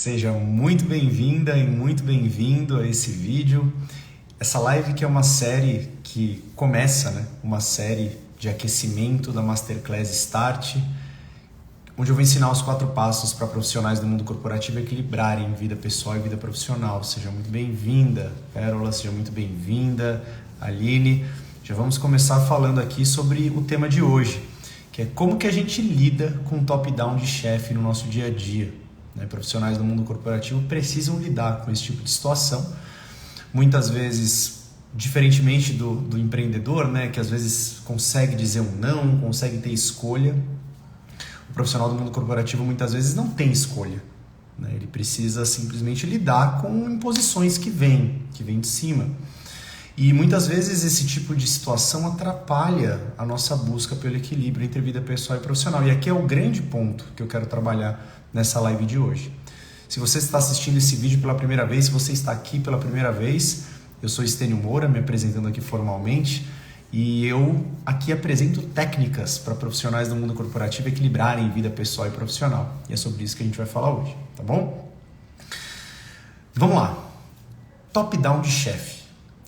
Seja muito bem-vinda e muito bem-vindo a esse vídeo. Essa live que é uma série que começa, uma série de aquecimento da Masterclass Start, onde eu vou ensinar os 4 passos para profissionais do mundo corporativo equilibrarem vida pessoal e vida profissional. Seja muito bem-vinda, Pérola, seja muito bem-vinda, Aline. Já vamos começar falando aqui sobre o tema de hoje, que é como que a gente lida com o top-down de chefe no nosso dia a dia. Profissionais do mundo corporativo precisam lidar com esse tipo de situação. Muitas vezes, diferentemente do empreendedor, que às vezes consegue dizer um não, consegue ter escolha, o profissional do mundo corporativo muitas vezes não tem escolha. Ele precisa simplesmente lidar com imposições que vêm de cima. E muitas vezes esse tipo de situação atrapalha a nossa busca pelo equilíbrio entre vida pessoal e profissional. E aqui é o grande ponto que eu quero trabalhar nessa live de hoje. Se você está assistindo esse vídeo pela primeira vez, se você está aqui pela primeira vez, eu sou Estênio Moura, me apresentando aqui formalmente, e eu aqui apresento técnicas para profissionais do mundo corporativo equilibrarem vida pessoal e profissional. E é sobre isso que a gente vai falar hoje, tá bom? Vamos lá. Top-down de chefe.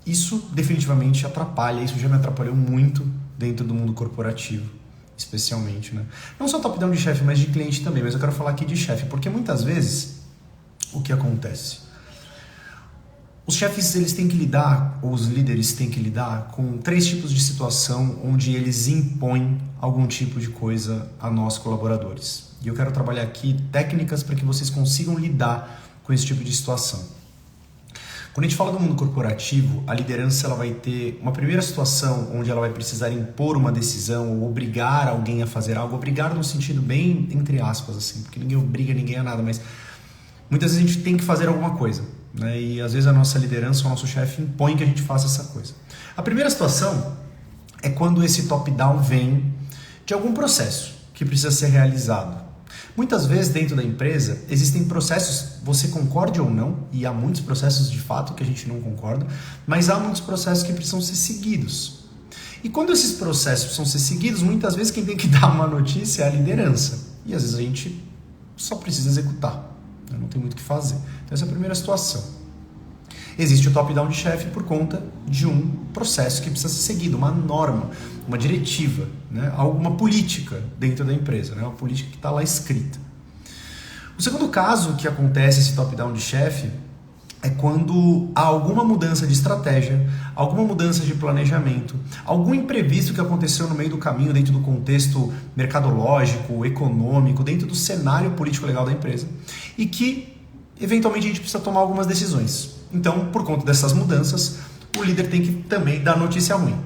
Isso definitivamente atrapalha, isso já me atrapalhou muito dentro do mundo corporativo, especialmente, Não só top-down de chefe, mas de cliente também, mas eu quero falar aqui de chefe, porque muitas vezes o que acontece? Os chefes, eles têm que lidar, ou os líderes têm que lidar com 3 tipos de situação onde eles impõem algum tipo de coisa a nós colaboradores. E eu quero trabalhar aqui técnicas para que vocês consigam lidar com esse tipo de situação. Quando a gente fala do mundo corporativo, a liderança ela vai ter uma primeira situação onde ela vai precisar impor uma decisão ou obrigar alguém a fazer algo, obrigar no sentido bem entre aspas, assim, porque ninguém obriga ninguém a nada, mas muitas vezes a gente tem que fazer alguma coisa, e às vezes a nossa liderança, o nosso chefe impõe que a gente faça essa coisa. A primeira situação é quando esse top-down vem de algum processo que precisa ser realizado. Muitas vezes dentro da empresa existem processos, você concorde ou não, e há muitos processos de fato que a gente não concorda, mas há muitos processos que precisam ser seguidos. E quando esses processos precisam ser seguidos, muitas vezes quem tem que dar uma notícia é a liderança. E às vezes a gente só precisa executar, não tem muito o que fazer. Então essa é a primeira situação. Existe o top-down de chefe por conta de um processo que precisa ser seguido, uma norma, uma diretiva, alguma política dentro da empresa, uma política que está lá escrita. O segundo caso que acontece esse top-down de chefe é quando há alguma mudança de estratégia, alguma mudança de planejamento, algum imprevisto que aconteceu no meio do caminho dentro do contexto mercadológico, econômico, dentro do cenário político-legal da empresa e que eventualmente a gente precisa tomar algumas decisões. Então, por conta dessas mudanças, o líder tem que também dar notícia ruim.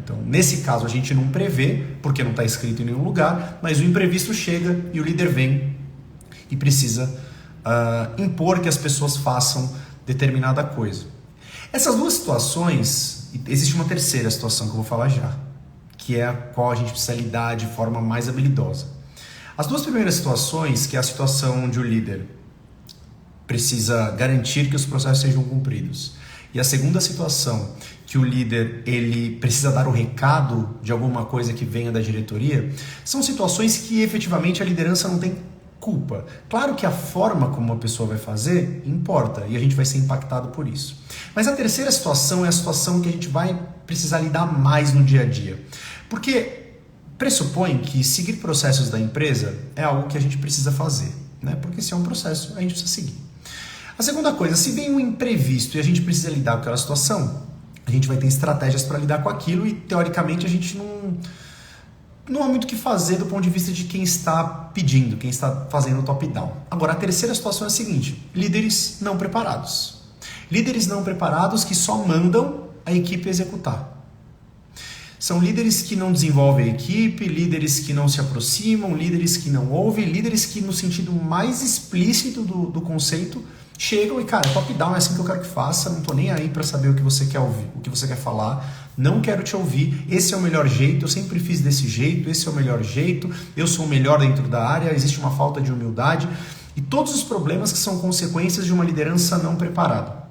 Então, nesse caso, a gente não prevê, porque não está escrito em nenhum lugar, mas o imprevisto chega e o líder vem e precisa impor que as pessoas façam determinada coisa. Essas 2 situações, existe uma terceira situação que eu vou falar já, que é a qual a gente precisa lidar de forma mais habilidosa. As 2 primeiras situações, que é a situação onde o líder precisa garantir que os processos sejam cumpridos. E a segunda situação, que o líder ele precisa dar o recado de alguma coisa que venha da diretoria, são situações que efetivamente a liderança não tem culpa. Claro que a forma como uma pessoa vai fazer importa e a gente vai ser impactado por isso. Mas a terceira situação é a situação que a gente vai precisar lidar mais no dia a dia. Porque pressupõe que seguir processos da empresa é algo que a gente precisa fazer, Porque se é um processo, a gente precisa seguir. A segunda coisa, se vem um imprevisto e a gente precisa lidar com aquela situação, a gente vai ter estratégias para lidar com aquilo e, teoricamente, a gente não há muito o que fazer do ponto de vista de quem está pedindo, quem está fazendo o top-down. Agora, a terceira situação é a seguinte, líderes não preparados. Líderes não preparados que só mandam a equipe executar. São líderes que não desenvolvem a equipe, líderes que não se aproximam, líderes que não ouvem, líderes que, no sentido mais explícito do conceito, chegam e, top-down é assim que eu quero que faça, não tô nem aí para saber o que você quer ouvir, o que você quer falar, não quero te ouvir, esse é o melhor jeito, eu sempre fiz desse jeito, esse é o melhor jeito, eu sou o melhor dentro da área, existe uma falta de humildade e todos os problemas que são consequências de uma liderança não preparada.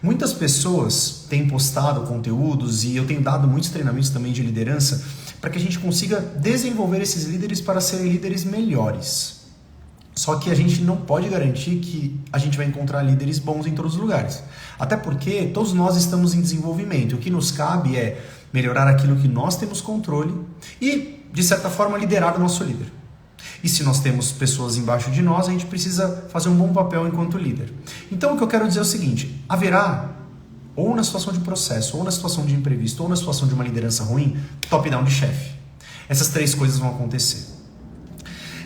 Muitas pessoas têm postado conteúdos e eu tenho dado muitos treinamentos também de liderança para que a gente consiga desenvolver esses líderes para serem líderes melhores. Só que a gente não pode garantir que a gente vai encontrar líderes bons em todos os lugares. Até porque todos nós estamos em desenvolvimento. O que nos cabe é melhorar aquilo que nós temos controle e, de certa forma, liderar o nosso líder. E se nós temos pessoas embaixo de nós, a gente precisa fazer um bom papel enquanto líder. Então, o que eu quero dizer é o seguinte: haverá, ou na situação de processo, ou na situação de imprevisto, ou na situação de uma liderança ruim, top-down de chefe. Essas 3 coisas vão acontecer.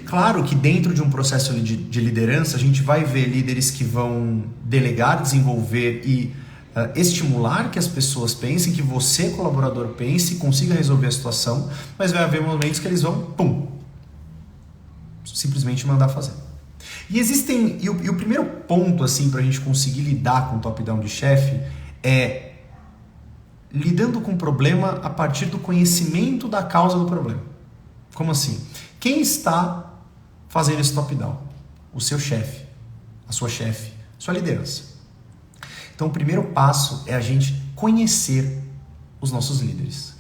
Claro que dentro de um processo de liderança, a gente vai ver líderes que vão delegar, desenvolver e estimular que as pessoas pensem, que você, colaborador, pense e consiga resolver a situação, mas vai haver momentos que eles vão, simplesmente mandar fazer. E o primeiro ponto assim, para a gente conseguir lidar com o top-down de chefe é lidando com o problema a partir do conhecimento da causa do problema. Como assim? Quem está fazendo esse top-down? O seu chefe, a sua chefe, sua liderança. Então o primeiro passo é a gente conhecer os nossos líderes.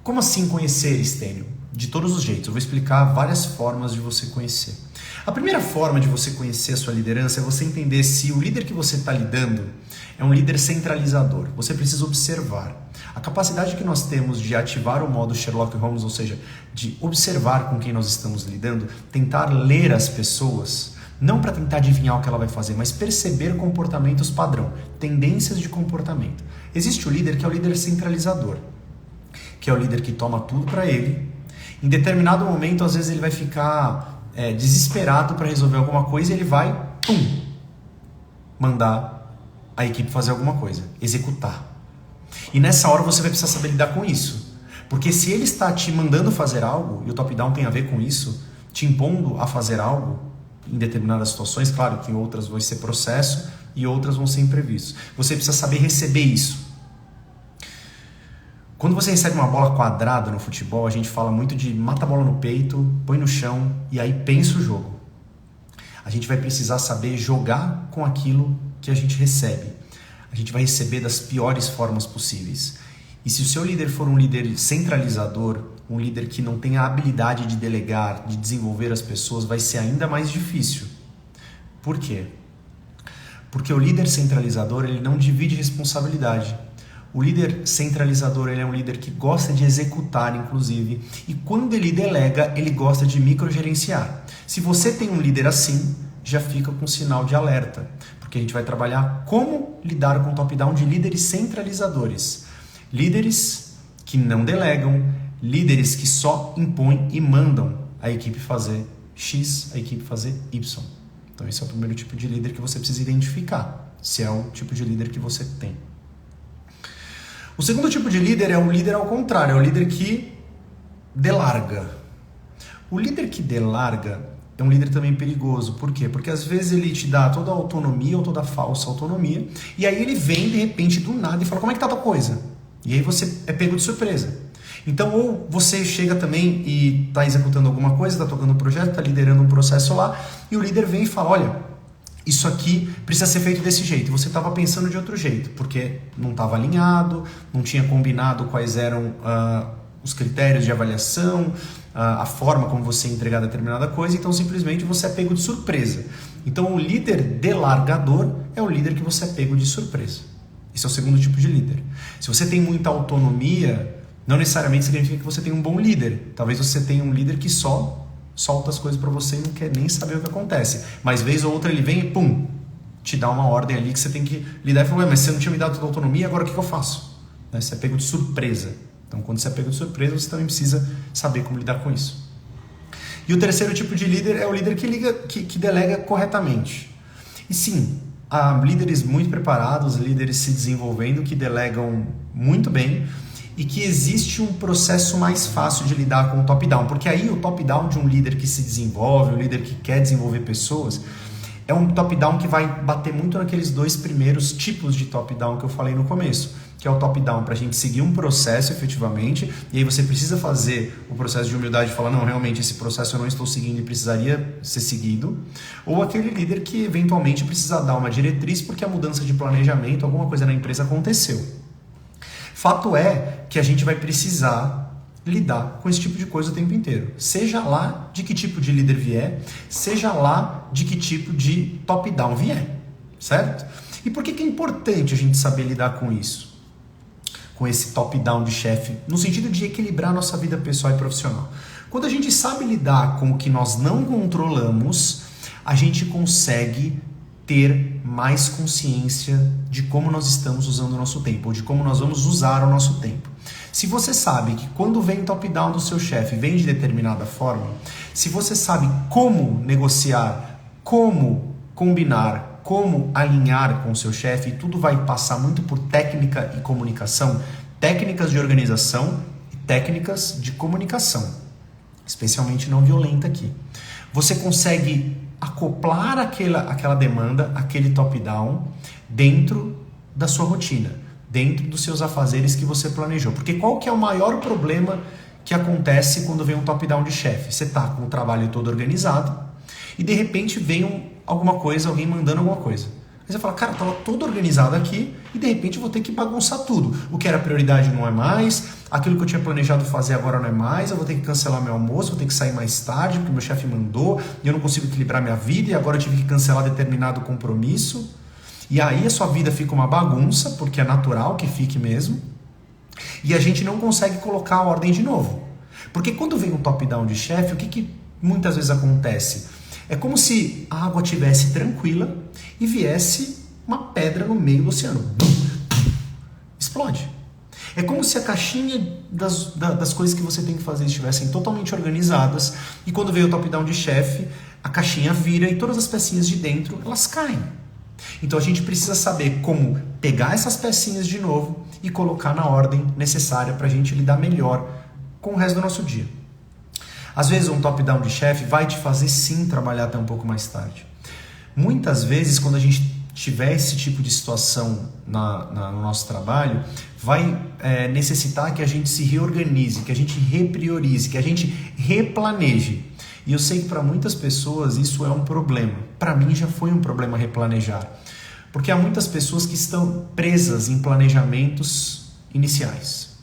Como assim conhecer, Estênio? De todos os jeitos. Eu vou explicar várias formas de você conhecer. A primeira forma de você conhecer a sua liderança é você entender se o líder que você está lidando é um líder centralizador. Você precisa observar. A capacidade que nós temos de ativar o modo Sherlock Holmes, ou seja, de observar com quem nós estamos lidando, tentar ler as pessoas, não para tentar adivinhar o que ela vai fazer, mas perceber comportamentos padrão, tendências de comportamento. Existe o líder que é o líder centralizador, que é o líder que toma tudo para ele. Em determinado momento, às vezes ele vai ficar desesperado para resolver alguma coisa e ele vai, mandar a equipe fazer alguma coisa, executar. E nessa hora você vai precisar saber lidar com isso. Porque se ele está te mandando fazer algo, e o top-down tem a ver com isso, te impondo a fazer algo em determinadas situações, claro que em outras vai ser processo e outras vão ser imprevistos. Você precisa saber receber isso. Quando você recebe uma bola quadrada no futebol, a gente fala muito de mata a bola no peito, põe no chão e aí pensa o jogo. A gente vai precisar saber jogar com aquilo que a gente recebe. A gente vai receber das piores formas possíveis. E se o seu líder for um líder centralizador, um líder que não tem a habilidade de delegar, de desenvolver as pessoas, vai ser ainda mais difícil. Por quê? Porque o líder centralizador, ele não divide responsabilidade. O líder centralizador, ele é um líder que gosta de executar, inclusive, e quando ele delega, ele gosta de microgerenciar. Se você tem um líder assim, já fica com sinal de alerta, porque a gente vai trabalhar como lidar com o top-down de líderes centralizadores. Líderes que não delegam, líderes que só impõem e mandam a equipe fazer X, a equipe fazer Y. Então esse é o primeiro tipo de líder que você precisa identificar, se é o tipo de líder que você tem. O segundo tipo de líder é o líder ao contrário, é o líder que delarga. O líder que delarga é um líder também perigoso. Por quê? Porque às vezes ele te dá toda a autonomia ou toda a falsa autonomia, e aí ele vem de repente do nada e fala: como é que tá a tua coisa? E aí você é pego de surpresa. Então, ou você chega também e está executando alguma coisa, está tocando um projeto, está liderando um processo lá, e o líder vem e fala: olha, isso aqui precisa ser feito desse jeito. E você estava pensando de outro jeito, porque não estava alinhado, não tinha combinado quais eram os critérios de avaliação, a forma como você ia entregar determinada coisa, então simplesmente você é pego de surpresa. Então o líder delargador é o líder que você é pego de surpresa. Esse é o segundo tipo de líder. Se você tem muita autonomia, não necessariamente significa que você tem um bom líder. Talvez você tenha um líder que só solta as coisas para você e não quer nem saber o que acontece. Mas vez ou outra ele vem e pum, te dá uma ordem ali que você tem que lidar e falar: mas você não tinha me dado toda a autonomia, agora o que eu faço? Você é pego de surpresa. Então quando você é pego de surpresa, você também precisa saber como lidar com isso. E o terceiro tipo de líder é o líder que delega corretamente. E sim, há líderes muito preparados, líderes se desenvolvendo, que delegam muito bem, e que existe um processo mais fácil de lidar com o top-down, porque aí o top-down de um líder que se desenvolve, um líder que quer desenvolver pessoas, é um top-down que vai bater muito naqueles dois primeiros tipos de top-down que eu falei no começo, que é o top-down para a gente seguir um processo efetivamente, e aí você precisa fazer o processo de humildade e falar: não, realmente esse processo eu não estou seguindo e precisaria ser seguido, ou aquele líder que eventualmente precisa dar uma diretriz porque a mudança de planejamento, alguma coisa na empresa aconteceu. Fato é que a gente vai precisar lidar com esse tipo de coisa o tempo inteiro. Seja lá de que tipo de líder vier, seja lá de que tipo de top-down vier, certo? E por que é importante a gente saber lidar com isso? Com esse top-down de chefe, no sentido de equilibrar nossa vida pessoal e profissional. Quando a gente sabe lidar com o que nós não controlamos, a gente consegue ter mais consciência de como nós estamos usando o nosso tempo, ou de como nós vamos usar o nosso tempo. Se você sabe que quando vem top-down do seu chefe, vem de determinada forma, se você sabe como negociar, como combinar, como alinhar com o seu chefe, tudo vai passar muito por técnica e comunicação, técnicas de organização e técnicas de comunicação, especialmente não violenta aqui. Você consegue acoplar aquela demanda, aquele top-down, dentro da sua rotina, dentro dos seus afazeres que você planejou. Porque qual que é o maior problema que acontece quando vem um top-down de chefe? Você está com o trabalho todo organizado e de repente vem alguma coisa, alguém mandando alguma coisa. Aí você fala, cara, estava todo organizado aqui e de repente eu vou ter que bagunçar tudo. O que era prioridade não é mais, aquilo que eu tinha planejado fazer agora não é mais, eu vou ter que cancelar meu almoço, vou ter que sair mais tarde porque meu chefe mandou e eu não consigo equilibrar minha vida e agora eu tive que cancelar determinado compromisso. E aí a sua vida fica uma bagunça, porque é natural que fique mesmo, e a gente não consegue colocar a ordem de novo. Porque quando vem um top-down de chefe, o que muitas vezes acontece? É como se a água estivesse tranquila e viesse uma pedra no meio do oceano. Explode. É como se a caixinha das coisas que você tem que fazer estivessem totalmente organizadas e quando veio o top-down de chefe, a caixinha vira e todas as pecinhas de dentro, elas caem. Então a gente precisa saber como pegar essas pecinhas de novo e colocar na ordem necessária para a gente lidar melhor com o resto do nosso dia. Às vezes um top-down de chefe vai te fazer sim trabalhar até um pouco mais tarde. Muitas vezes quando a gente tiver esse tipo de situação no nosso trabalho, vai necessitar que a gente se reorganize, que a gente repriorize, que a gente replaneje. E eu sei que para muitas pessoas isso é um problema. Para mim já foi um problema replanejar. Porque há muitas pessoas que estão presas em planejamentos iniciais.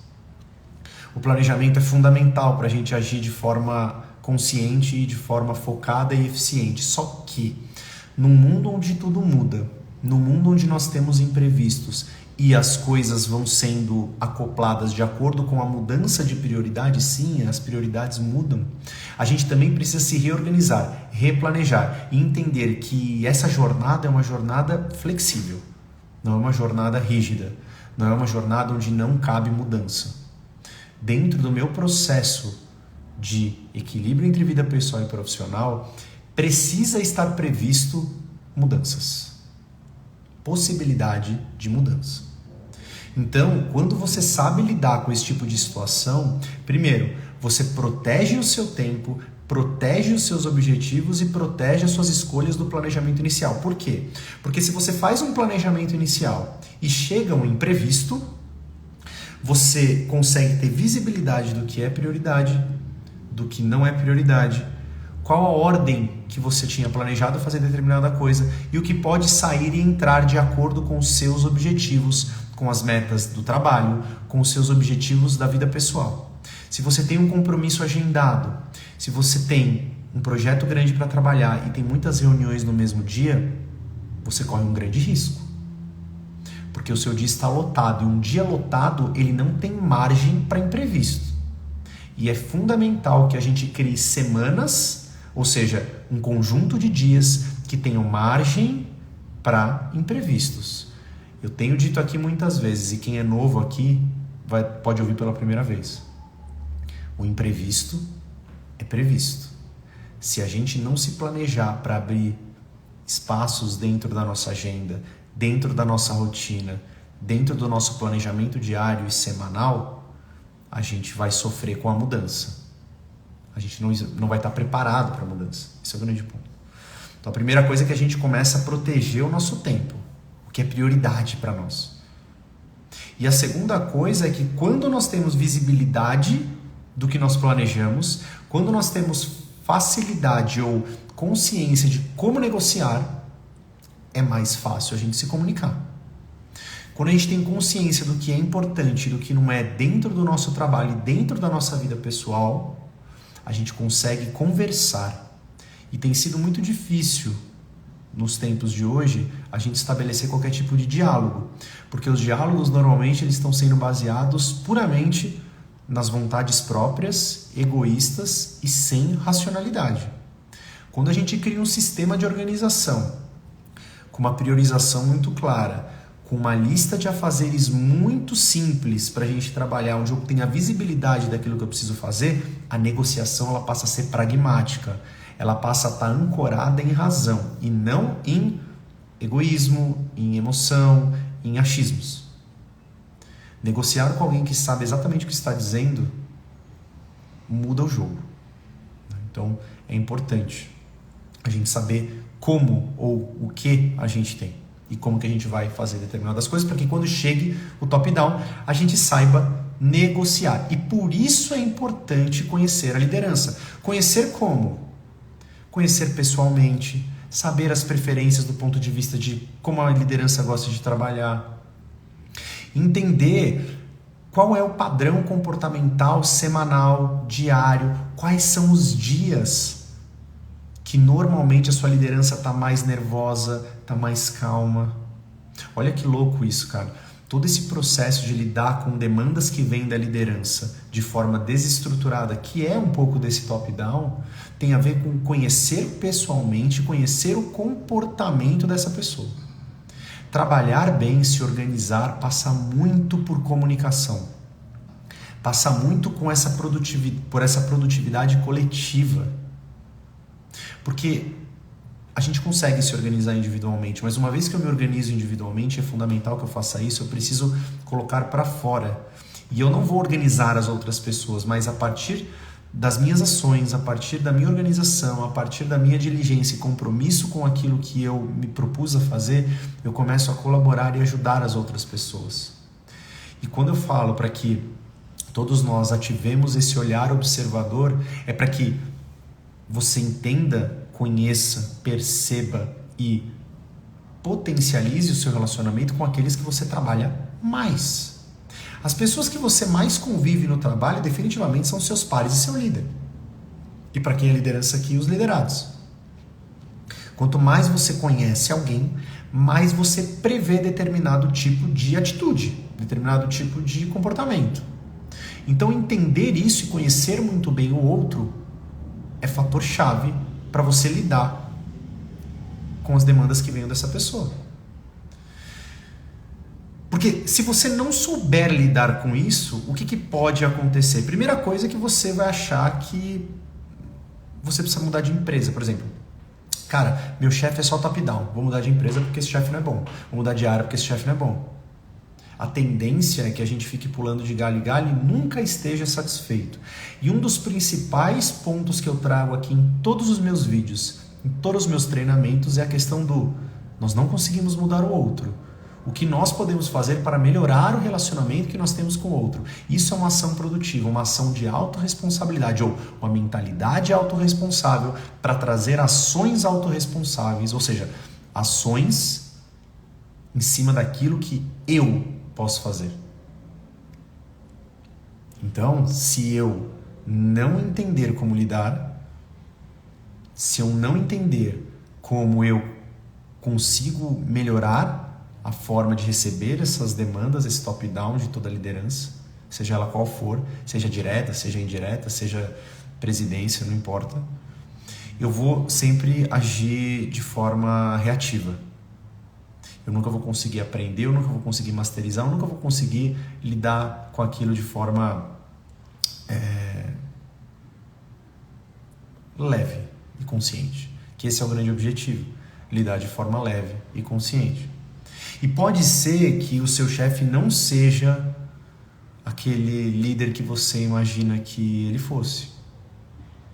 O planejamento é fundamental para a gente agir de forma consciente e de forma focada e eficiente. Só que no mundo onde tudo muda, no mundo onde nós temos imprevistos e as coisas vão sendo acopladas de acordo com a mudança de prioridade, sim, as prioridades mudam, a gente também precisa se reorganizar, replanejar e entender que essa jornada é uma jornada flexível, não é uma jornada rígida, não é uma jornada onde não cabe mudança. Dentro do meu processo de equilíbrio entre vida pessoal e profissional, precisa estar previsto mudanças. Possibilidade de mudança. Então, quando você sabe lidar com esse tipo de situação, primeiro, você protege o seu tempo, protege os seus objetivos e protege as suas escolhas do planejamento inicial. Por quê? Porque se você faz um planejamento inicial e chega um imprevisto, você consegue ter visibilidade do que é prioridade, do que não é prioridade, qual a ordem que você tinha planejado fazer determinada coisa e o que pode sair e entrar de acordo com os seus objetivos, com as metas do trabalho, com os seus objetivos da vida pessoal. Se você tem um compromisso agendado, se você tem um projeto grande para trabalhar e tem muitas reuniões no mesmo dia, você corre um grande risco. Porque o seu dia está lotado e um dia lotado ele não tem margem para imprevisto. E é fundamental que a gente crie semanas, ou seja, um conjunto de dias que tenham margem para imprevistos. Eu tenho dito aqui muitas vezes, e quem é novo aqui pode ouvir pela primeira vez. O imprevisto é previsto. Se a gente não se planejar para abrir espaços dentro da nossa agenda, dentro da nossa rotina, dentro do nosso planejamento diário e semanal, a gente vai sofrer com a mudança. A gente não vai estar preparado para a mudança. Esse é o grande ponto. Então a primeira coisa é que a gente começa a proteger o nosso tempo, o que é prioridade para nós. E a segunda coisa é que quando nós temos visibilidade do que nós planejamos, quando nós temos facilidade ou consciência de como negociar, é mais fácil a gente se comunicar. Quando a gente tem consciência do que é importante e do que não é dentro do nosso trabalho e dentro da nossa vida pessoal, a gente consegue conversar. E tem sido muito difícil, nos tempos de hoje, a gente estabelecer qualquer tipo de diálogo. Porque os diálogos, normalmente, eles estão sendo baseados puramente nas vontades próprias, egoístas e sem racionalidade. Quando a gente cria um sistema de organização, com uma priorização muito clara, com uma lista de afazeres muito simples para a gente trabalhar, onde eu tenho a visibilidade daquilo que eu preciso fazer, a negociação ela passa a ser pragmática. Ela passa a estar ancorada em razão e não em egoísmo, em emoção, em achismos. Negociar com alguém que sabe exatamente o que está dizendo muda o jogo. Então é importante a gente saber como ou o que a gente tem e como que a gente vai fazer determinadas coisas para que quando chegue o top-down a gente saiba negociar. E por isso é importante conhecer a liderança. Conhecer como? Conhecer pessoalmente, saber as preferências do ponto de vista de como a liderança gosta de trabalhar, entender qual é o padrão comportamental semanal, diário, quais são os dias que normalmente a sua liderança está mais nervosa, está mais calma. Olha que louco isso, cara. Todo esse processo de lidar com demandas que vêm da liderança de forma desestruturada, que é um pouco desse top-down, tem a ver com conhecer pessoalmente, conhecer o comportamento dessa pessoa. Trabalhar bem, se organizar, passa muito por comunicação. Passa muito por essa produtividade coletiva. Porque a gente consegue se organizar individualmente, mas uma vez que eu me organizo individualmente, é fundamental que eu faça isso, eu preciso colocar para fora. E eu não vou organizar as outras pessoas, mas a partir das minhas ações, a partir da minha organização, a partir da minha diligência e compromisso com aquilo que eu me propus a fazer, eu começo a colaborar e ajudar as outras pessoas. E quando eu falo para que todos nós ativemos esse olhar observador, é para que você entenda, conheça, perceba e potencialize o seu relacionamento com aqueles que você trabalha mais. As pessoas que você mais convive no trabalho definitivamente são seus pares e seu líder. E para quem é liderança aqui, os liderados. Quanto mais você conhece alguém, mais você prevê determinado tipo de atitude, determinado tipo de comportamento. Então entender isso e conhecer muito bem o outro é fator-chave para você lidar com as demandas que venham dessa pessoa. Porque se você não souber lidar com isso, o que pode acontecer? Primeira coisa é que você vai achar que você precisa mudar de empresa, por exemplo. Cara, meu chefe é só top-down, vou mudar de empresa porque esse chefe não é bom. Vou mudar de área porque esse chefe não é bom. A tendência é que a gente fique pulando de galho em galho e nunca esteja satisfeito. E um dos principais pontos que eu trago aqui em todos os meus vídeos, em todos os meus treinamentos, é a questão do nós não conseguimos mudar o outro. O que nós podemos fazer para melhorar o relacionamento que nós temos com o outro. Isso é uma ação produtiva, uma ação de autorresponsabilidade ou uma mentalidade autorresponsável para trazer ações autorresponsáveis, ou seja, ações em cima daquilo que eu posso fazer. Então, se eu não entender como lidar, se eu não entender como eu consigo melhorar a forma de receber essas demandas, esse top-down de toda a liderança, seja ela qual for, seja direta, seja indireta, seja presidência, não importa, eu vou sempre agir de forma reativa. Eu nunca vou conseguir aprender, eu nunca vou conseguir masterizar, eu nunca vou conseguir lidar com aquilo de forma leve e consciente. Que esse é o grande objetivo, lidar de forma leve e consciente. E pode ser que o seu chefe não seja aquele líder que você imagina que ele fosse,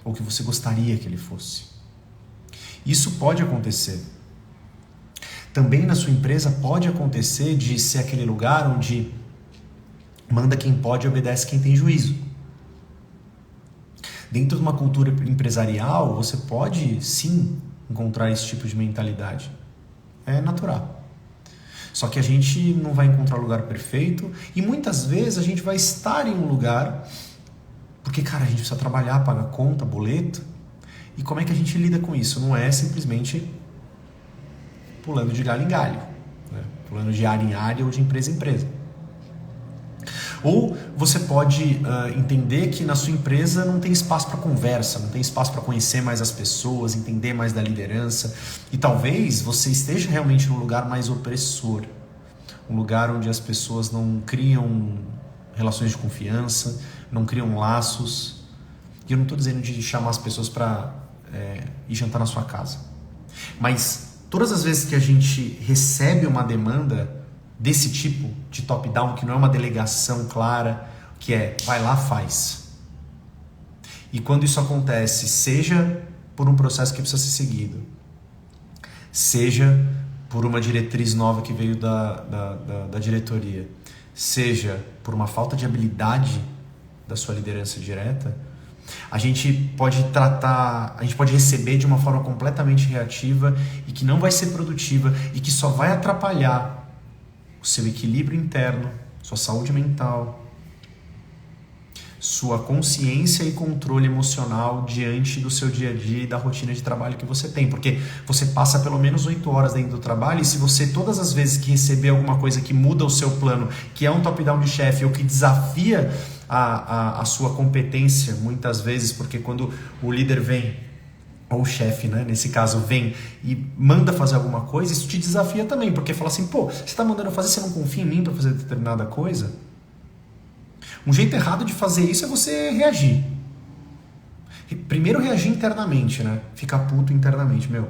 ou que você gostaria que ele fosse. Isso pode acontecer. Também na sua empresa pode acontecer de ser aquele lugar onde manda quem pode e obedece quem tem juízo. Dentro de uma cultura empresarial, você pode sim encontrar esse tipo de mentalidade. É natural. Só que a gente não vai encontrar o lugar perfeito e muitas vezes a gente vai estar em um lugar porque, cara, a gente precisa trabalhar, pagar conta, boleto. E como é que a gente lida com isso? Não é simplesmente pulando de galho em galho, né? Pulando de área em área ou de empresa em empresa. Ou você pode entender que na sua empresa não tem espaço para conversa, não tem espaço para conhecer mais as pessoas, entender mais da liderança. E talvez você esteja realmente num lugar mais opressor, um lugar onde as pessoas não criam relações de confiança, não criam laços. E eu não estou dizendo de chamar as pessoas para ir jantar na sua casa. Mas todas as vezes que a gente recebe uma demanda desse tipo de top-down, que não é uma delegação clara, que é vai lá, faz. E quando isso acontece, seja por um processo que precisa ser seguido, seja por uma diretriz nova que veio da diretoria, seja por uma falta de habilidade da sua liderança direta, a gente pode receber de uma forma completamente reativa e que não vai ser produtiva e que só vai atrapalhar o seu equilíbrio interno, sua saúde mental, sua consciência e controle emocional diante do seu dia a dia e da rotina de trabalho que você tem. Porque você passa pelo menos 8 horas dentro do trabalho e se você, todas as vezes que receber alguma coisa que muda o seu plano, que é um top-down de chefe ou que desafia a sua competência, muitas vezes, porque quando o líder vem, ou o chefe, né, nesse caso, vem e manda fazer alguma coisa, isso te desafia também, porque fala assim, pô, você está mandando eu fazer, você não confia em mim para fazer determinada coisa? Um jeito errado de fazer isso é você reagir. Primeiro reagir internamente, né? Ficar puto internamente. Meu,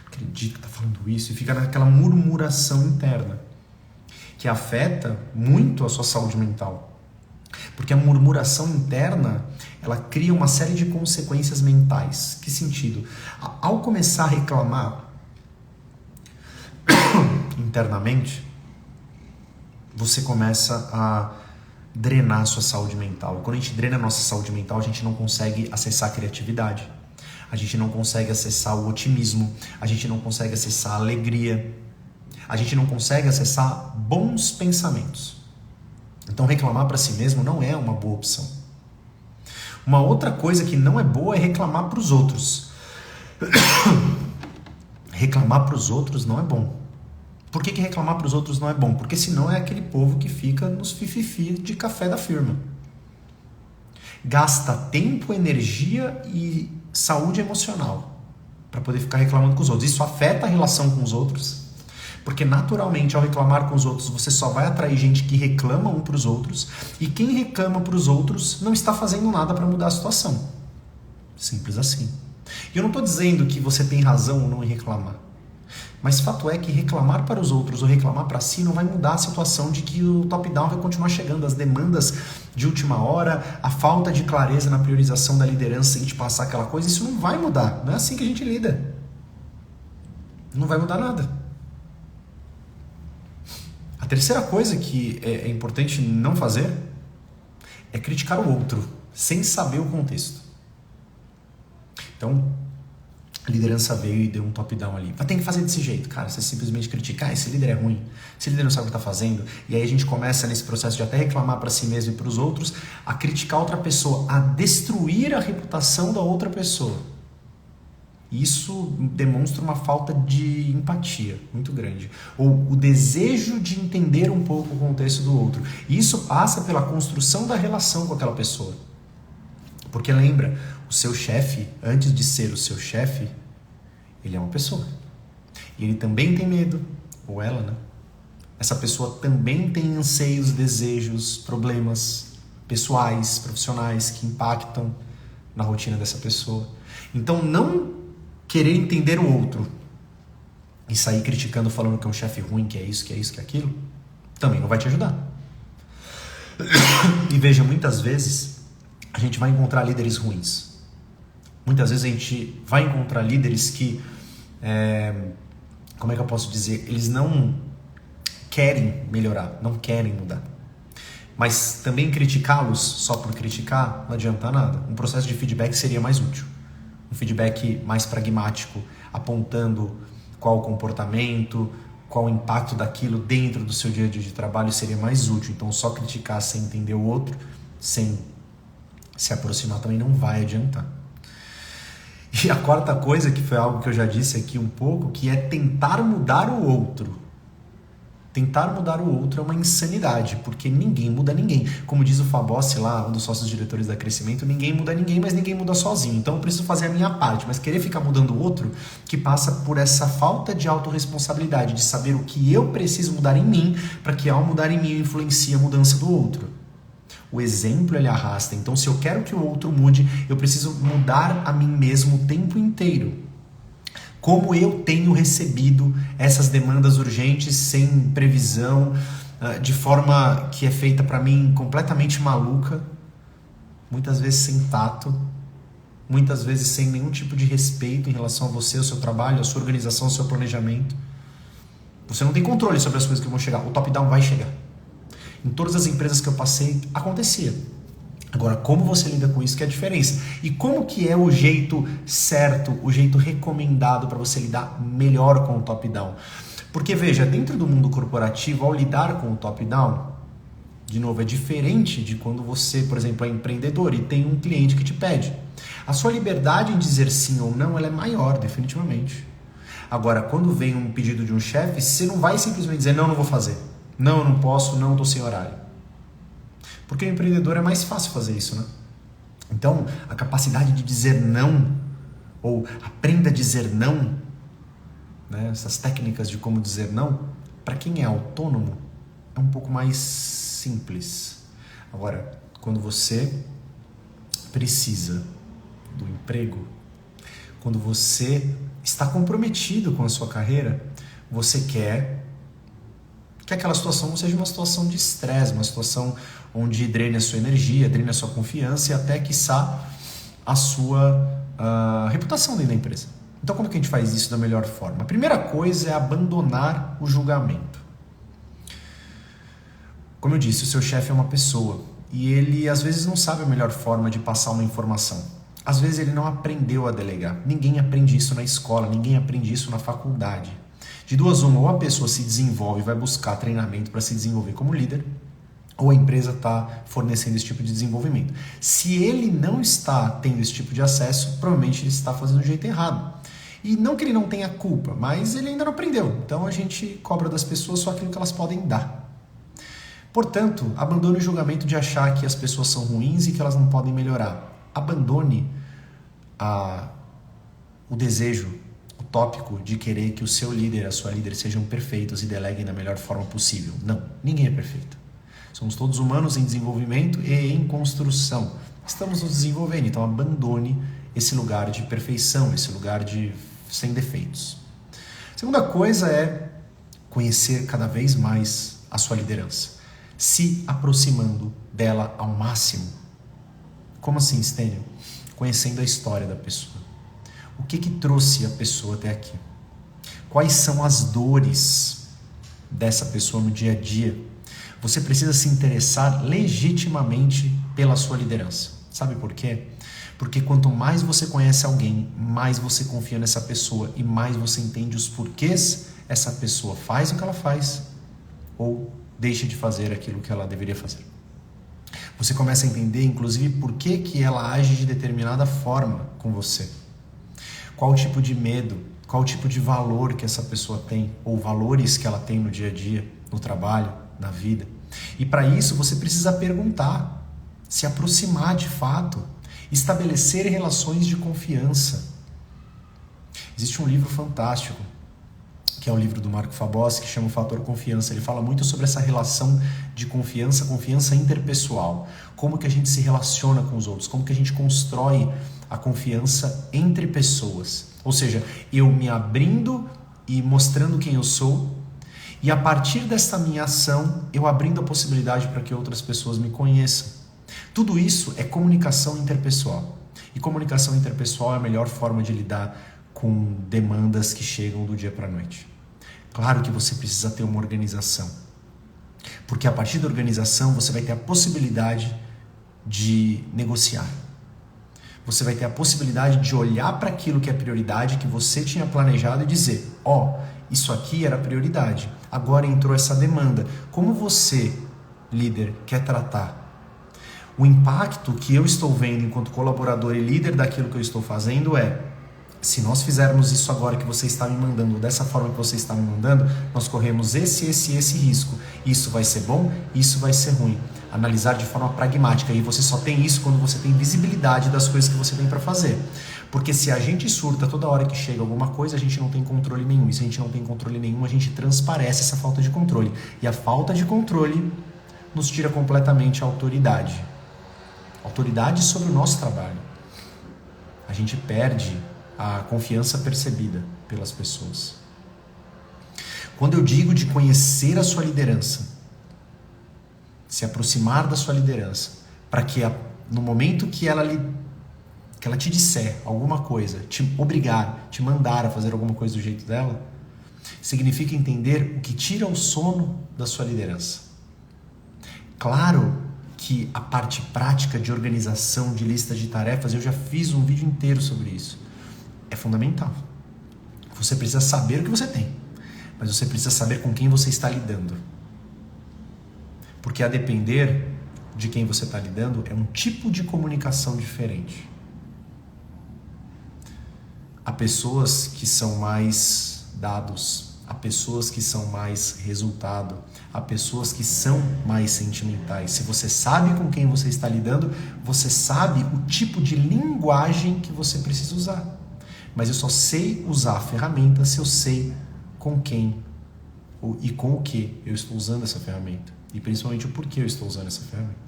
acredito que tá falando isso. E fica naquela murmuração interna, que afeta muito a sua saúde mental. Porque a murmuração interna, ela cria uma série de consequências mentais. Que sentido? Ao começar a reclamar internamente, você começa a drenar a sua saúde mental. Quando a gente drena a nossa saúde mental, a gente não consegue acessar a criatividade. A gente não consegue acessar o otimismo. A gente não consegue acessar a alegria. A gente não consegue acessar bons pensamentos. Então reclamar para si mesmo não é uma boa opção. Uma outra coisa que não é boa é reclamar para os outros. Reclamar para os outros não é bom. Por que reclamar para os outros não é bom? Porque senão é aquele povo que fica nos fififi de café da firma. Gasta tempo, energia e saúde emocional para poder ficar reclamando com os outros. Isso afeta a relação com os outros. Porque naturalmente, ao reclamar com os outros, você só vai atrair gente que reclama um para os outros. E quem reclama para os outros não está fazendo nada para mudar a situação. Simples assim. E eu não estou dizendo que você tem razão ou não em reclamar. Mas fato é que reclamar para os outros ou reclamar para si não vai mudar a situação de que o top-down vai continuar chegando. As demandas de última hora, a falta de clareza na priorização da liderança e de passar aquela coisa, isso não vai mudar. Não é assim que a gente lida. Não vai mudar nada. A terceira coisa que é importante não fazer é criticar o outro, sem saber o contexto. Então, a liderança veio e deu um top-down ali. Mas tem que fazer desse jeito, cara. Você simplesmente critica, esse líder é ruim, esse líder não sabe o que está fazendo. E aí a gente começa nesse processo de até reclamar para si mesmo e para os outros, a criticar outra pessoa, a destruir a reputação da outra pessoa. Isso demonstra uma falta de empatia muito grande. Ou o desejo de entender um pouco o contexto do outro. E isso passa pela construção da relação com aquela pessoa. Porque lembra, o seu chefe, antes de ser o seu chefe, ele é uma pessoa. E ele também tem medo, ou ela, né? Essa pessoa também tem anseios, desejos, problemas pessoais, profissionais que impactam na rotina dessa pessoa. Então não querer entender o outro e sair criticando, falando que é um chefe ruim, que é isso, que é isso, que é aquilo, também não vai te ajudar. E veja, muitas vezes a gente vai encontrar líderes ruins. Muitas vezes a gente vai encontrar líderes que, como é que eu posso dizer, eles não querem melhorar, não querem mudar. Mas também criticá-los só por criticar não adianta nada. Um processo de feedback seria mais útil. Um feedback mais pragmático, apontando qual o comportamento, qual o impacto daquilo dentro do seu dia a dia de trabalho seria mais útil. Então só criticar sem entender o outro, sem se aproximar, também não vai adiantar. E a quarta coisa, que foi algo que eu já disse aqui um pouco, que é tentar mudar o outro. Tentar mudar o outro é uma insanidade, porque ninguém muda ninguém. Como diz o Fabossi lá, um dos sócios diretores da Crescimento, ninguém muda ninguém, mas ninguém muda sozinho. Então eu preciso fazer a minha parte, mas querer ficar mudando o outro, que passa por essa falta de autorresponsabilidade, de saber o que eu preciso mudar em mim, para que ao mudar em mim eu influencie a mudança do outro. O exemplo ele arrasta. Então se eu quero que o outro mude, eu preciso mudar a mim mesmo o tempo inteiro. Como eu tenho recebido essas demandas urgentes, sem previsão, de forma que é feita para mim completamente maluca, muitas vezes sem tato, muitas vezes sem nenhum tipo de respeito em relação a você, ao seu trabalho, à sua organização, ao seu planejamento. Você não tem controle sobre as coisas que vão chegar, o top-down vai chegar. Em todas as empresas que eu passei, acontecia. Agora, como você lida com isso que é a diferença. E como que é o jeito certo, o jeito recomendado para você lidar melhor com o top-down? Porque, veja, dentro do mundo corporativo, ao lidar com o top-down, de novo, é diferente de quando você, por exemplo, é empreendedor e tem um cliente que te pede. A sua liberdade em dizer sim ou não, ela é maior, definitivamente. Agora, quando vem um pedido de um chefe, você não vai simplesmente dizer, não, não vou fazer. Não, eu não posso, não, estou sem horário. Porque o empreendedor é mais fácil fazer isso, né? Então, a capacidade de dizer não, ou aprenda a dizer não, né? Essas técnicas de como dizer não, para quem é autônomo, é um pouco mais simples. Agora, quando você precisa do emprego, quando você está comprometido com a sua carreira, você quer que aquela situação não seja uma situação de estresse, uma situação onde drene a sua energia, drene a sua confiança e até, quiçá, a sua reputação dentro da empresa. Então, como que a gente faz isso da melhor forma? A primeira coisa é abandonar o julgamento. Como eu disse, o seu chefe é uma pessoa e ele, às vezes, não sabe a melhor forma de passar uma informação. Às vezes, ele não aprendeu a delegar. Ninguém aprende isso na escola, ninguém aprende isso na faculdade. De duas uma, ou a pessoa se desenvolve e vai buscar treinamento para se desenvolver como líder, ou a empresa está fornecendo esse tipo de desenvolvimento. Se ele não está tendo esse tipo de acesso, provavelmente ele está fazendo do jeito errado. E não que ele não tenha culpa, mas ele ainda não aprendeu. Então a gente cobra das pessoas só aquilo que elas podem dar. Portanto, abandone o julgamento de achar que as pessoas são ruins e que elas não podem melhorar. Abandone o desejo utópico de querer que o seu líder, a sua líder sejam perfeitos e deleguem da melhor forma possível. Não, ninguém é perfeito. Somos todos humanos em desenvolvimento e em construção. Estamos nos desenvolvendo, então abandone esse lugar de perfeição, esse lugar de sem defeitos. Segunda coisa é conhecer cada vez mais a sua liderança, se aproximando dela ao máximo. Como assim, Stênio? Conhecendo a história da pessoa. O que trouxe a pessoa até aqui? Quais são as dores dessa pessoa no dia a dia? Você precisa se interessar legitimamente pela sua liderança. Sabe por quê? Porque quanto mais você conhece alguém, mais você confia nessa pessoa e mais você entende os porquês essa pessoa faz o que ela faz ou deixa de fazer aquilo que ela deveria fazer. Você começa a entender, inclusive, por que ela age de determinada forma com você. Qual o tipo de medo, qual o tipo de valor que essa pessoa tem, ou valores que ela tem no dia a dia, no trabalho, na vida. E para isso você precisa perguntar, se aproximar de fato, estabelecer relações de confiança. Existe um livro fantástico, que é o livro do Marco Fabossi, que chama o Fator Confiança. Ele fala muito sobre essa relação de confiança, confiança interpessoal. Como que a gente se relaciona com os outros, como que a gente constrói a confiança entre pessoas. Ou seja, eu me abrindo e mostrando quem eu sou, e a partir desta minha ação, eu abrindo a possibilidade para que outras pessoas me conheçam. Tudo isso é comunicação interpessoal. E comunicação interpessoal é a melhor forma de lidar com demandas que chegam do dia para a noite. Claro que você precisa ter uma organização. Porque a partir da organização, você vai ter a possibilidade de negociar. Você vai ter a possibilidade de olhar para aquilo que é prioridade, que você tinha planejado e dizer, Isso aqui era prioridade. Agora entrou essa demanda. Como você, líder, quer tratar? O impacto que eu estou vendo enquanto colaborador e líder daquilo que eu estou fazendo é: se nós fizermos isso agora que você está me mandando, dessa forma que você está me mandando, nós corremos esse risco. Isso vai ser bom, isso vai ser ruim. Analisar de forma pragmática. E você só tem isso quando você tem visibilidade das coisas que você tem para fazer. Porque se a gente surta toda hora que chega alguma coisa, a gente não tem controle nenhum. E se a gente não tem controle nenhum, a gente transparece essa falta de controle. E a falta de controle nos tira completamente a autoridade. Autoridade sobre o nosso trabalho. A gente perde a confiança percebida pelas pessoas. Quando eu digo de conhecer a sua liderança, se aproximar da sua liderança, para que no momento que ela te disser alguma coisa, te obrigar, te mandar a fazer alguma coisa do jeito dela, significa entender o que tira o sono da sua liderança. Claro que a parte prática de organização, de lista de tarefas, eu já fiz um vídeo inteiro sobre isso. É fundamental. Você precisa saber o que você tem, mas você precisa saber com quem você está lidando. Porque a depender de quem você está lidando, é um tipo de comunicação diferente. Há pessoas que são mais dados, há pessoas que são mais resultado, há pessoas que são mais sentimentais. Se você sabe com quem você está lidando, você sabe o tipo de linguagem que você precisa usar. Mas eu só sei usar a ferramenta se eu sei com quem e com o que eu estou usando essa ferramenta. E principalmente o porquê eu estou usando essa ferramenta.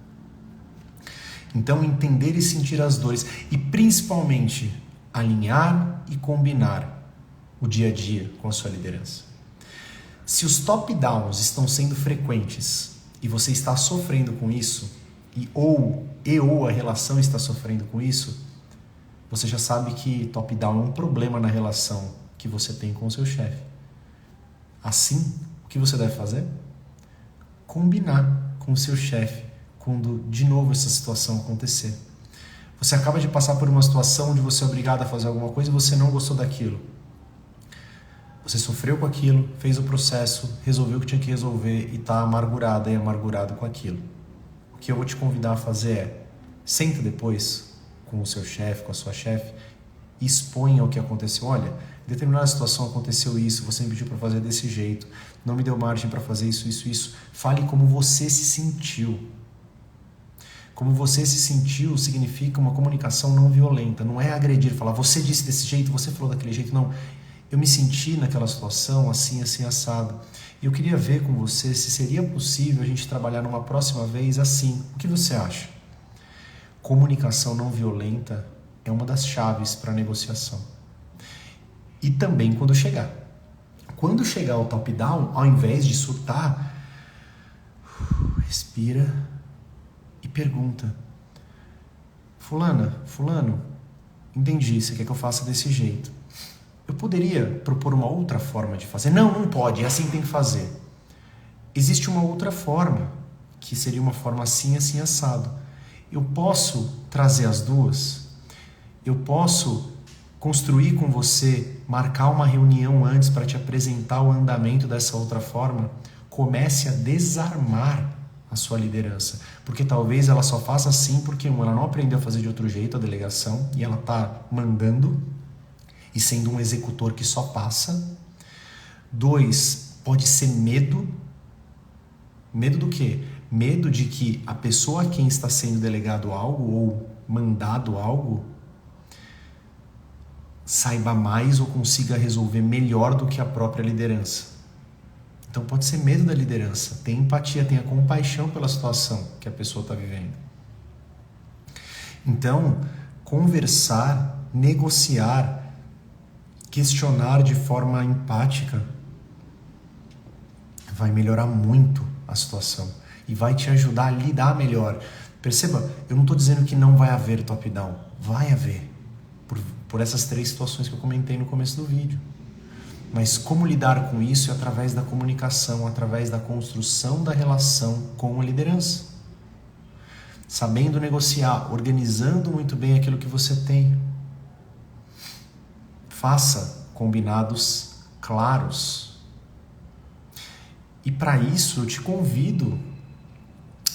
Então, entender e sentir as dores. E principalmente, alinhar e combinar o dia a dia com a sua liderança. Se os top-downs estão sendo frequentes e você está sofrendo com isso, ou a relação está sofrendo com isso, você já sabe que top-down é um problema na relação que você tem com o seu chefe. Assim, o que você deve fazer? Combinar com o seu chefe quando de novo essa situação acontecer. Você acaba de passar por uma situação onde você é obrigado a fazer alguma coisa e você não gostou daquilo. Você sofreu com aquilo, fez o processo, resolveu o que tinha que resolver e está amargurada e amargurado com aquilo. O que eu vou te convidar a fazer é: senta depois com o seu chefe, com a sua chefe, e exponha o que aconteceu. Olha, em determinada situação aconteceu isso, você me pediu para fazer desse jeito, não me deu margem para fazer isso. Fale como você se sentiu. Como você se sentiu significa uma comunicação não violenta. Não é agredir, falar você disse desse jeito, você falou daquele jeito. Não, eu me senti naquela situação assim, assado. E eu queria ver com você se seria possível a gente trabalhar numa próxima vez assim. O que você acha? Comunicação não violenta é uma das chaves para a negociação. E também quando chegar. Quando chegar o top-down, ao invés de surtar, respira e pergunta: fulano, entendi, você quer que eu faça desse jeito. Eu poderia propor uma outra forma de fazer? Não pode, é assim que tem que fazer. Existe uma outra forma, que seria uma forma assim, assado. Eu posso trazer as duas? Eu posso construir com você, marcar uma reunião antes para te apresentar o andamento dessa outra forma? Comece a desarmar a sua liderança, porque talvez ela só faça assim porque ela não aprendeu a fazer de outro jeito a delegação e ela está mandando e sendo um executor que só passa. 2, pode ser medo. Medo do quê? Medo de que a pessoa a quem está sendo delegado algo ou mandado algo saiba mais ou consiga resolver melhor do que a própria liderança. Então pode ser medo da liderança. Tenha empatia, tenha compaixão pela situação que a pessoa está vivendo. Então, conversar, negociar, questionar de forma empática vai melhorar muito a situação e vai te ajudar a lidar melhor. Perceba, eu não estou dizendo que não vai haver top-down. Vai haver. Por essas 3 situações que eu comentei no começo do vídeo. Mas como lidar com isso é através da comunicação, através da construção da relação com a liderança. Sabendo negociar, organizando muito bem aquilo que você tem. Faça combinados claros. E para isso eu te convido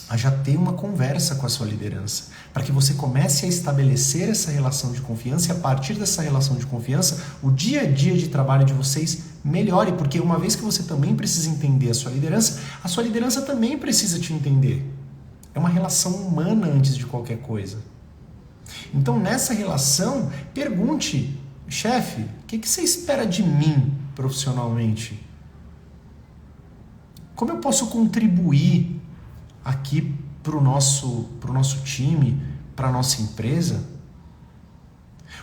a já ter uma conversa com a sua liderança, para que você comece a estabelecer essa relação de confiança e a partir dessa relação de confiança, o dia a dia de trabalho de vocês melhore, porque uma vez que você também precisa entender a sua liderança também precisa te entender. É uma relação humana antes de qualquer coisa. Então nessa relação, pergunte, chefe, o que você espera de mim profissionalmente? Como eu posso contribuir aqui para o nosso time, para a nossa empresa?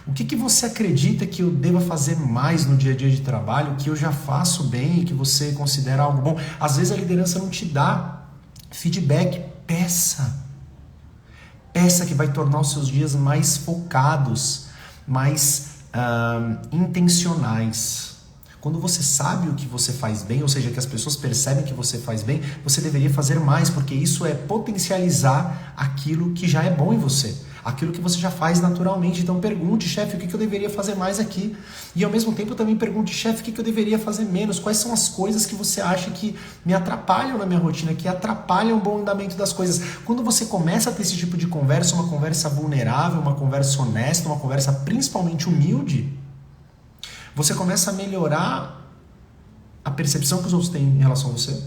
O que você acredita que eu deva fazer mais no dia a dia de trabalho, que eu já faço bem e que você considera algo bom? Às vezes a liderança não te dá feedback. Peça que vai tornar os seus dias mais focados, mais intencionais. Quando você sabe o que você faz bem, ou seja, que as pessoas percebem que você faz bem, você deveria fazer mais, porque isso é potencializar aquilo que já é bom em você, aquilo que você já faz naturalmente. Então pergunte, chefe, o que eu deveria fazer mais aqui? E ao mesmo tempo também pergunte, chefe, o que eu deveria fazer menos? Quais são as coisas que você acha que me atrapalham na minha rotina, que atrapalham o bom andamento das coisas? Quando você começa a ter esse tipo de conversa, uma conversa vulnerável, uma conversa honesta, uma conversa principalmente humilde, você começa a melhorar a percepção que os outros têm em relação a você.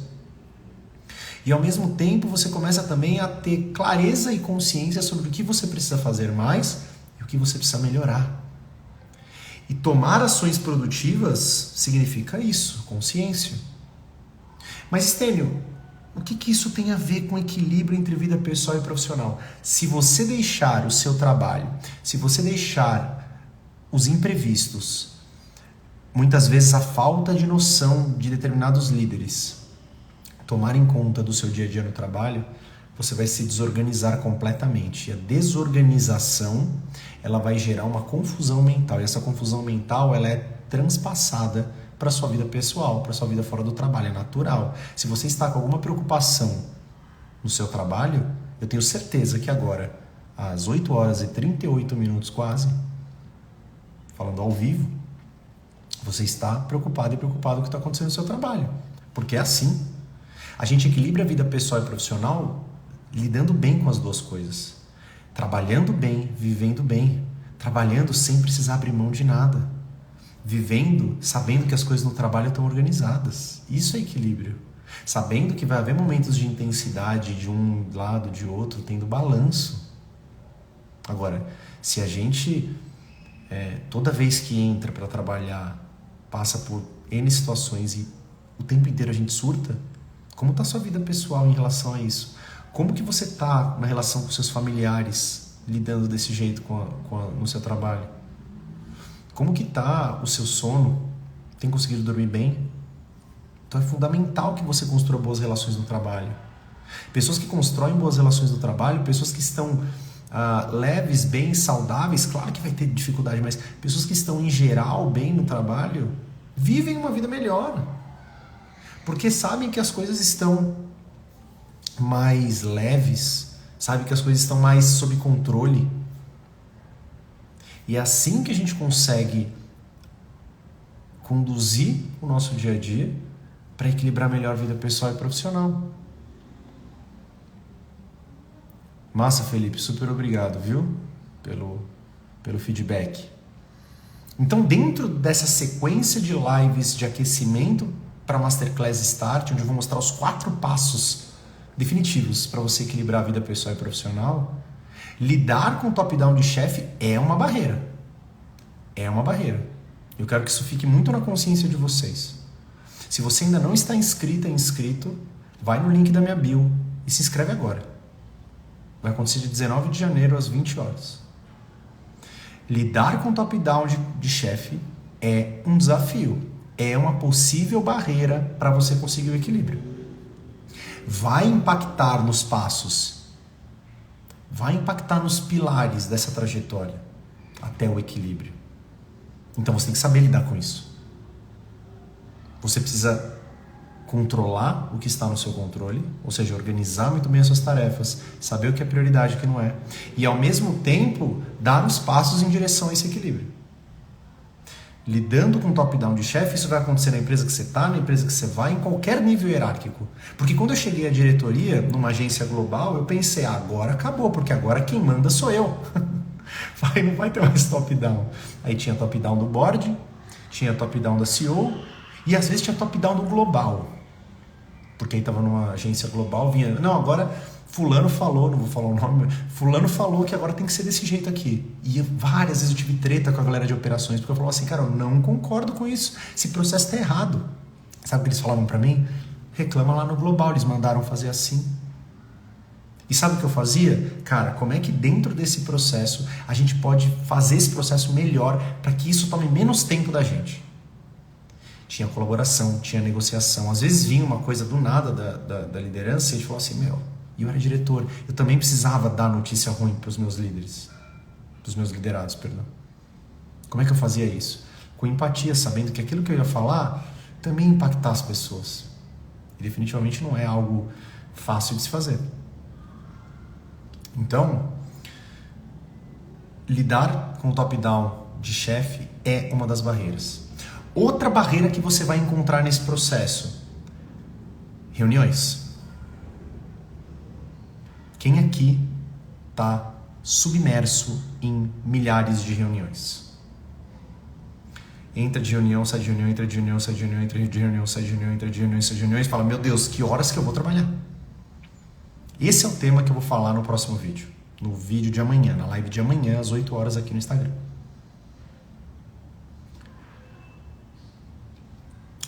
E ao mesmo tempo você começa também a ter clareza e consciência sobre o que você precisa fazer mais e o que você precisa melhorar. E tomar ações produtivas significa isso, consciência. Mas Estênio, o que isso tem a ver com equilíbrio entre vida pessoal e profissional? Se você deixar o seu trabalho, se você deixar os imprevistos, muitas vezes a falta de noção de determinados líderes tomarem conta do seu dia a dia no trabalho, você vai se desorganizar completamente. E a desorganização, ela vai gerar uma confusão mental. E essa confusão mental, ela é transpassada para a sua vida pessoal, para a sua vida fora do trabalho. É natural. Se você está com alguma preocupação no seu trabalho, eu tenho certeza que agora, às 8 horas e 38 minutos quase, falando ao vivo, você está preocupado com o que está acontecendo no seu trabalho. Porque é assim. A gente equilibra a vida pessoal e profissional lidando bem com as duas coisas. Trabalhando bem, vivendo bem. Trabalhando sem precisar abrir mão de nada. Vivendo, sabendo que as coisas no trabalho estão organizadas. Isso é equilíbrio. Sabendo que vai haver momentos de intensidade de um lado, de outro, tendo balanço. Agora, se a gente, toda vez que entra para trabalhar, passa por N situações e o tempo inteiro a gente surta, como está a sua vida pessoal em relação a isso? Como que você está na relação com seus familiares, lidando desse jeito no seu trabalho? Como que está o seu sono? Tem conseguido dormir bem? Então é fundamental que você construa boas relações no trabalho. Pessoas que constroem boas relações no trabalho, pessoas que estão leves, bem, saudáveis, claro que vai ter dificuldade, mas pessoas que estão em geral bem no trabalho, vivem uma vida melhor. Porque sabem que as coisas estão mais leves, sabem que as coisas estão mais sob controle. E é assim que a gente consegue conduzir o nosso dia a dia para equilibrar melhor a vida pessoal e profissional. Massa, Felipe, super obrigado, viu? Pelo feedback. Então, dentro dessa sequência de lives de aquecimento para a Masterclass Start, onde eu vou mostrar os 4 passos definitivos para você equilibrar a vida pessoal e profissional, lidar com o top-down de chefe é uma barreira. É uma barreira. Eu quero que isso fique muito na consciência de vocês. Se você ainda não está inscrito, vai no link da minha bio e se inscreve agora. Vai acontecer de 19 de janeiro às 20 horas. Lidar com o top-down de chefe é um desafio. É uma possível barreira para você conseguir o equilíbrio. Vai impactar nos passos. Vai impactar nos pilares dessa trajetória até o equilíbrio. Então você tem que saber lidar com isso. Você precisa controlar o que está no seu controle, ou seja, organizar muito bem as suas tarefas, saber o que é prioridade e o que não é, e ao mesmo tempo dar os passos em direção a esse equilíbrio. lidando com top-down de chefe, isso vai acontecer na empresa que você está, na empresa que você vai, em qualquer nível hierárquico. Porque quando eu cheguei à diretoria, numa agência global, eu pensei, agora acabou, porque agora quem manda sou eu. Não vai ter mais top-down. Aí tinha top-down do board, tinha top-down da CEO, e às vezes tinha top-down do global. Porque aí estava numa agência global, vinha, não, agora fulano falou, não vou falar o nome, fulano falou que agora tem que ser desse jeito aqui. E várias vezes eu tive treta com a galera de operações, porque eu falava assim, cara, eu não concordo com isso, esse processo tá errado. Sabe o que eles falavam pra mim? Reclama lá no global, eles mandaram fazer assim. E sabe o que eu fazia? Cara, como é que dentro desse processo a gente pode fazer esse processo melhor para que isso tome menos tempo da gente? Tinha colaboração, tinha negociação. Às vezes vinha uma coisa do nada da liderança e a gente falou assim, eu era diretor, eu também precisava dar notícia ruim para os meus líderes, para os meus liderados, perdão. Como é que eu fazia isso? Com empatia, sabendo que aquilo que eu ia falar também ia impactar as pessoas. E definitivamente não é algo fácil de se fazer. Então, lidar com o top-down de chefe é uma das barreiras. Outra barreira que você vai encontrar nesse processo: reuniões. Quem aqui está submerso em milhares de reuniões? Entra de reunião, sai de reunião, entra de reunião, sai de reunião, entra de reunião, sai de reunião, entra de reunião, sai de reunião, e fala, meu Deus, que horas que eu vou trabalhar? Esse é o tema que eu vou falar no próximo vídeo. No vídeo de amanhã, na live de amanhã, às 8 horas aqui no Instagram.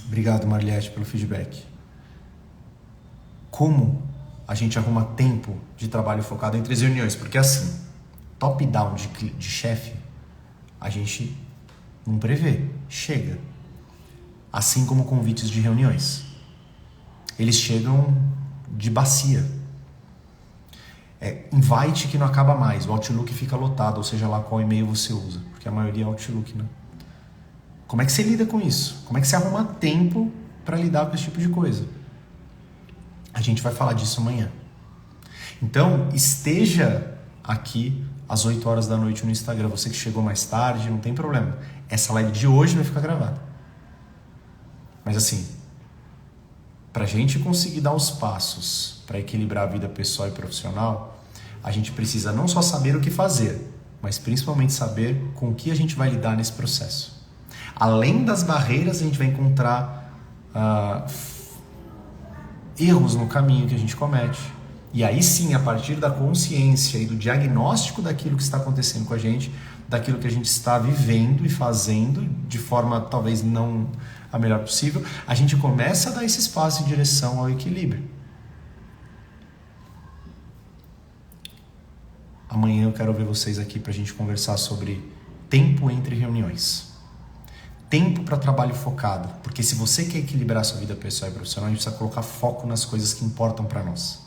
Obrigado, Marliette, pelo feedback. Como a gente arruma tempo de trabalho focado entre as reuniões? Porque assim, top-down de chefe, a gente não prevê, chega. Assim como convites de reuniões. Eles chegam de bacia. É invite que não acaba mais, o Outlook fica lotado, ou seja lá qual e-mail você usa, porque a maioria é Outlook, né? Como é que você lida com isso? Como é que você arruma tempo para lidar com esse tipo de coisa? A gente vai falar disso amanhã. Então, esteja aqui às 8 horas da noite no Instagram. Você que chegou mais tarde, não tem problema. Essa live de hoje vai ficar gravada. Mas assim, para a gente conseguir dar os passos para equilibrar a vida pessoal e profissional, a gente precisa não só saber o que fazer, mas principalmente saber com o que a gente vai lidar nesse processo. Além das barreiras, a gente vai encontrar erros no caminho que a gente comete. E aí sim, a partir da consciência e do diagnóstico daquilo que está acontecendo com a gente, daquilo que a gente está vivendo e fazendo de forma talvez não a melhor possível, a gente começa a dar esse espaço em direção ao equilíbrio. Amanhã eu quero ver vocês aqui para a gente conversar sobre tempo entre reuniões. Tempo para trabalho focado, porque se você quer equilibrar a sua vida pessoal e profissional, a gente precisa colocar foco nas coisas que importam para nós.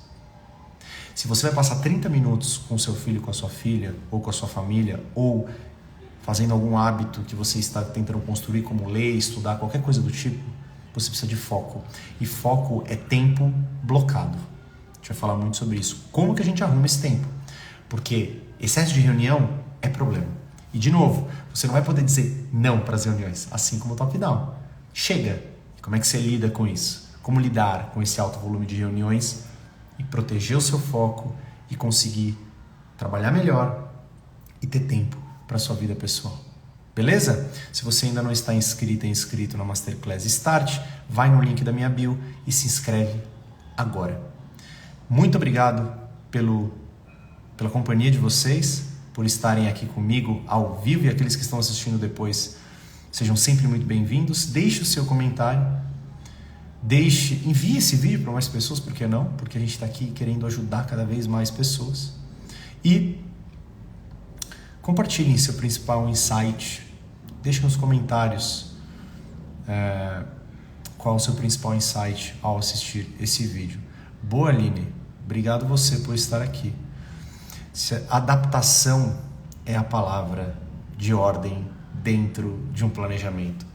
Se você vai passar 30 minutos com seu filho, com a sua filha, ou com a sua família, ou fazendo algum hábito que você está tentando construir, como ler, estudar, qualquer coisa do tipo, você precisa de foco. E foco é tempo blocado. A gente vai falar muito sobre isso. Como que a gente arruma esse tempo? Porque excesso de reunião é problema. E de novo, você não vai poder dizer não para as reuniões, assim como o top-down. Chega. Como é que você lida com isso? Como lidar com esse alto volume de reuniões e proteger o seu foco e conseguir trabalhar melhor e ter tempo para a sua vida pessoal. Beleza? Se você ainda não está inscrito na Masterclass Start, vai no link da minha bio e se inscreve agora. Muito obrigado pela companhia de vocês, por estarem aqui comigo ao vivo, e aqueles que estão assistindo depois, sejam sempre muito bem-vindos. Deixe o seu comentário, envie esse vídeo para mais pessoas, por que não? Porque a gente está aqui querendo ajudar cada vez mais pessoas. E compartilhem seu principal insight, deixe nos comentários qual o seu principal insight ao assistir esse vídeo. Boa, Aline, obrigado você por estar aqui. Adaptação é a palavra de ordem dentro de um planejamento.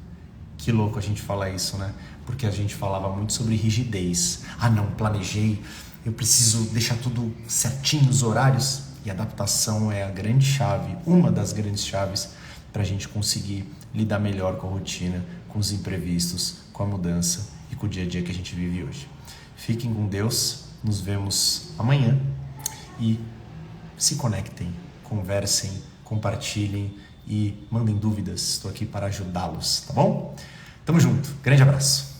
Que louco a gente falar isso, né? Porque a gente falava muito sobre rigidez. Não, planejei, eu preciso deixar tudo certinho, os horários. E adaptação é a grande chave, uma das grandes chaves para a gente conseguir lidar melhor com a rotina, com os imprevistos, com a mudança e com o dia a dia que a gente vive hoje. Fiquem com Deus, nos vemos amanhã e se conectem, conversem, compartilhem e mandem dúvidas. Estou aqui para ajudá-los, tá bom? Tamo junto, grande abraço.